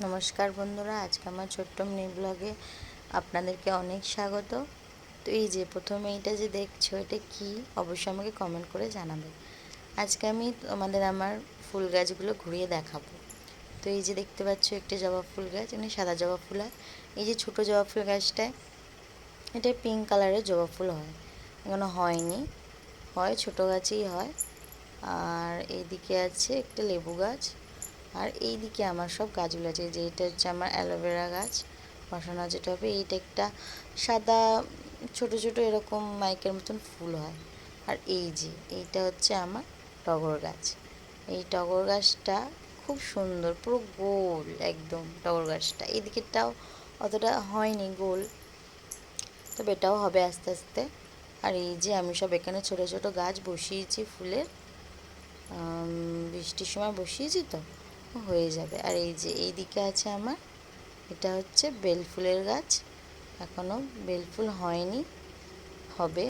নমস্কার বন্ধুরা, আজকে আমার ছোট্ট মিনি ব্লগে আপনাদেরকে অনেক স্বাগত। তো এই যে প্রথমে এইটা যে দেখছো, এটা কি অবশ্যই আমাকে কমেন্ট করে জানাবে। আজকে আমি তোমাদের আমার ফুল গাছগুলো ঘুরিয়ে দেখাবো। তো এই যে দেখতে পাচ্ছ একটা জবা ফুল গাছ, এখানে সাদা জবা ফুল হয়। এই যে ছোটো জবা ফুল গাছটায় এটা পিঙ্ক কালারের জবা ফুল হয়, এখনো হয়নি, হয় ছোটো গাছেই হয়। আর এইদিকে আছে একটা লেবু গাছ, আর এই দিকে আমার সব গাছগুলো আছে। যে এটা হচ্ছে আমার অ্যালোভেরা গাছ বসানো, যেটা হবে এইটা একটা সাদা ছোট ছোট এরকম মাইকের মতন ফুল হয়। আর এই যে এইটা হচ্ছে আমার টগর গাছ। এই টগর গাছটা খুব সুন্দর, পুরো গোল একদম টগর গাছটা। এই দিকেরটাও অতটা হয়নি গোল, তবে এটাও হবে আস্তে আস্তে। আর এই যে আমি সব এখানে ছোট ছোট গাছ বসিয়েছি ফুলের, বৃষ্টির সময় বসিয়েছি তো হয়ে যাবে। আর এই যে এই দিকে আছে আমার, এটা হচ্ছে বেল ফুলের গাছ, এখনও বেল ফুল হয়নি, হবে।